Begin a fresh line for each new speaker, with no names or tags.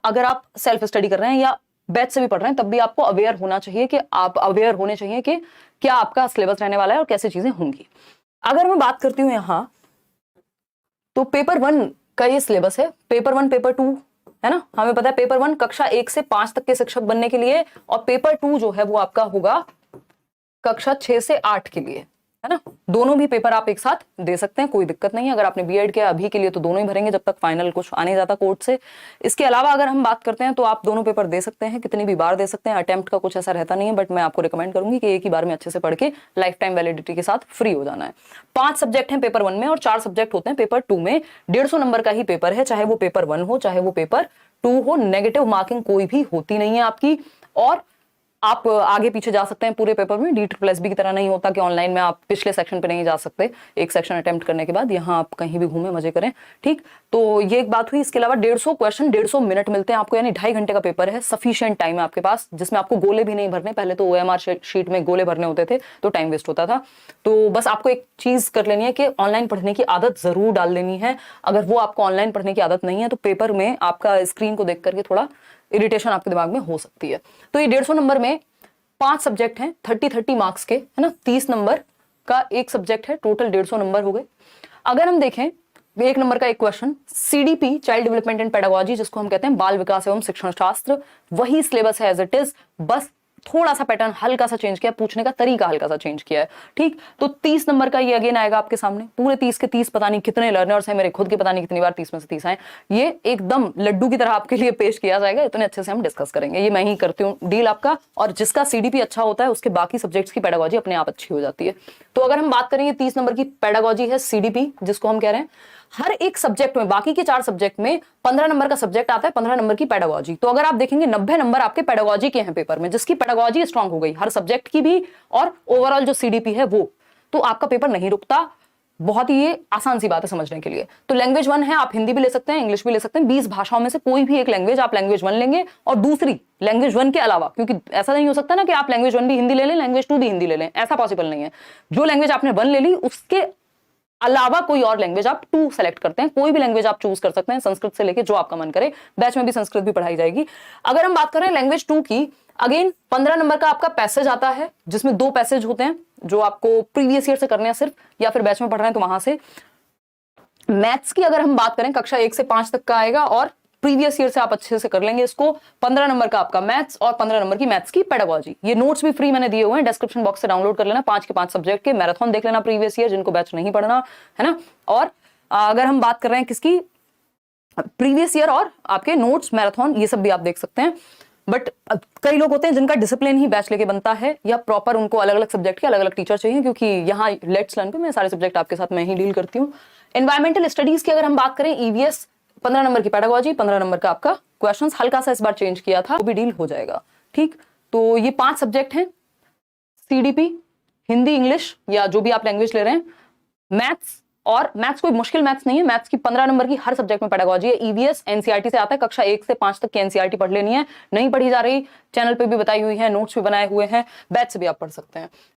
अगर आप self study कर रहे हैं या बैच से भी पढ़ रहे हैं, तब भी आपको अवेयर होना चाहिए कि आप अवेयर होने चाहिए कि क्या आपका सिलेबस रहने वाला है और कैसे चीजें होंगी। अगर मैं बात करती हूँ यहाँ, तो पेपर 1 का ये सिलेबस है। पेपर 1 पेपर 2 है ना, हमें पता है पेपर 1 कक्षा 1 से 5 तक के शिक्षक बनने के लिए, और पेपर 2 जो है वो आपका होगा कक्षा 6 से 8 के लिए, है ना। दोनों भी पेपर आप एक साथ दे सकते हैं, कोई दिक्कत नहीं है। अगर आपने बीएड किया अभी के लिए तो दोनों ही भरेंगे जब तक फाइनल कुछ आने जाता कोर्ट से। इसके अलावा अगर हम बात करते हैं तो आप दोनों पेपर दे सकते हैं, कितनी भी बार दे सकते हैं, अटेम्प्ट का कुछ ऐसा रहता नहीं है, बट मैं आपको रिकमेंड करूंगी कि एक ही बार में अच्छे से पढ़ के लाइफ टाइम वैलिडिटी के साथ फ्री हो जाना है। 5 सब्जेक्ट हैं पेपर 1 में और 4 सब्जेक्ट होते हैं पेपर 2 में। 150 नंबर का ही पेपर है, चाहे वो पेपर 1 हो चाहे वो पेपर 2 हो। नेगेटिव मार्किंग कोई भी होती नहीं है आपकी, और आप आगे पीछे जा सकते हैं पूरे पेपर में। DSSB की तरह नहीं होता कि ऑनलाइन में आप पिछले सेक्शन पे नहीं जा सकते एक सेक्शन अटेम्प्ट करने के बाद। यहाँ आप कहीं भी घूमें मजे करें, ठीक। तो ये एक बात हुई। इसके अलावा 150 क्वेश्चन 150 मिनट मिलते हैं आपको, यानी 2.5 घंटे का पेपर है। सफिशिएंट टाइम है आपके पास, जिसमें आपको गोले भी नहीं भरने। पहले तो OMR शीट में गोले भरने होते थे तो टाइम वेस्ट होता था। तो बस आपको एक चीज कर लेनी है कि ऑनलाइन पढ़ने की आदत जरूर डाल लेनी है। अगर वो आपको ऑनलाइन पढ़ने की आदत नहीं है तो पेपर में आपका स्क्रीन को देख करके थोड़ा इरिटेशन आपके दिमाग में हो सकती है। तो ये 150 नंबर में 5 सब्जेक्ट हैं, 30 मार्क्स के, है ना। 30 नंबर का एक सब्जेक्ट है, टोटल 150 नंबर हो गए। अगर हम देखें 1 नंबर का एक question, CDP child development and pedagogy, जिसको हम कहते हैं बाल विकास एवं शिक्षण शास्त्र, वही सिलेबस है एज इट इज, बस थोड़ा सा पैटर्न हल्का सा चेंज किया, पूछने का तरीका हल्का सा चेंज किया है, ठीक। तो 30 नंबर का ये अगेन आएगा आपके सामने। पूरे 30 के 30 पता नहीं कितने लर्नर्स हैं, मेरे खुद के पता नहीं कितनी बार 30 में से 30 आए। ये एकदम लड्डू की तरह आपके लिए पेश किया जाएगा, इतने अच्छे से हम डिस्कस करेंगे। ये मैं ही करती हूँ डील आपका, और जिसका CDP अच्छा होता है उसके बाकी सब्जेक्ट्स की पेडागोजी अपने आप अच्छी हो जाती है। तो अगर हम बात करेंगे 30 नंबर की पेडागोजी है CDP, जिसको हम कह रहे हैं हर एक सब्जेक्ट में, बाकी के 4 सब्जेक्ट में 15 नंबर का सब्जेक्ट आता है, 15 नंबर की पेडागोजी। तो अगर आप देखेंगे 90 नंबर आपके पेडागोजी के हैं पेपर में, जिसकी पेडागोजी स्ट्रांग हो गई हर सब्जेक्ट की भी, और ओवरऑल जो CDP है वो, तो आपका पेपर नहीं रुकता। बहुत ही ये आसान सी बात है समझने के लिए। तो लैंग्वेज 1 है, आप हिंदी भी ले सकते हैं, इंग्लिश भी ले सकते हैं। 20 भाषाओं में से कोई भी एक लैंग्वेज आप लैंग्वेज 1 लेंगे, और दूसरी लैंग्वेज 1 के अलावा, क्योंकि ऐसा नहीं हो सकता ना कि आप लैंग्वेज 1 भी हिंदी ले लें, लैंग्वेज 2 भी हिंदी ले लें, ऐसा पॉसिबल नहीं है। जो लैंग्वेज आपने 1 ले ली उसके अलावा कोई और लैंग्वेज आप 2 सेलेक्ट करते हैं। कोई भी लैंग्वेज आप चूज कर सकते हैं, संस्कृत से लेके जो आपका मन करे। बैच में भी संस्कृत भी पढ़ाई जाएगी। अगर हम बात करें लैंग्वेज 2 की, अगेन 15 नंबर का आपका पैसेज आता है, जिसमें 2 पैसेज होते हैं जो आपको प्रीवियस ईयर से करने हैं सिर्फ, या फिर बैच में पढ़ रहे हैं तो वहां से। मैथ्स की अगर हम बात करें कक्षा 1 से 5 तक का आएगा, और प्रीवियस ईयर से आप अच्छे से कर लेंगे इसको। 15 नंबर का आपका मैथ्स और 15 नंबर की मैथ्स की पेडागोजी। ये नोट्स भी फ्री मैंने दिए हुए हैं, डिस्क्रिप्शन बॉक्स से डाउनलोड कर लेना। 5 के 5 सब्जेक्ट के मैराथन देख लेना प्रीवियस ईयर, जिनको बैच नहीं पढ़ना है ना। और अगर हम बात कर रहे हैं किसकी, प्रीवियस ईयर और आपके नोट्स मैराथन, ये सब भी आप देख सकते हैं। बट कई लोग होते हैं जिनका डिसिप्लिन ही बैच लेके बनता है, या प्रॉपर उनको अलग अलग सब्जेक्ट के अलग अलग टीचर चाहिए, क्योंकि यहाँ लेट्स लर्न पे मैं सारे सब्जेक्ट आपके साथ मैं ही डील करती हूँ। एनवायरमेंटल स्टडीज की अगर हम बात करें, EVS 15 नंबर की पेडागोजी, 15 नंबर का आपका क्वेश्चंस, हल्का सा इस बार चेंज किया था, वो भी डील हो जाएगा, ठीक। तो ये 5 सब्जेक्ट हैं, CDP, हिंदी, इंग्लिश या जो भी आप लैंग्वेज ले रहे हैं, मैथ्स, और मैथ्स कोई मुश्किल मैथ्स नहीं है। मैथ्स की 15 नंबर की हर सब्जेक्ट में पेडागोजी है। EVS NCERT से आता है, कक्षा 1 से 5 तक की NCERT पढ़ लेनी है, नहीं पढ़ी जा रही चैनल पे भी बताई हुई है, नोट्स भी बनाए हुए हैं, बैच से भी आप पढ़ सकते हैं।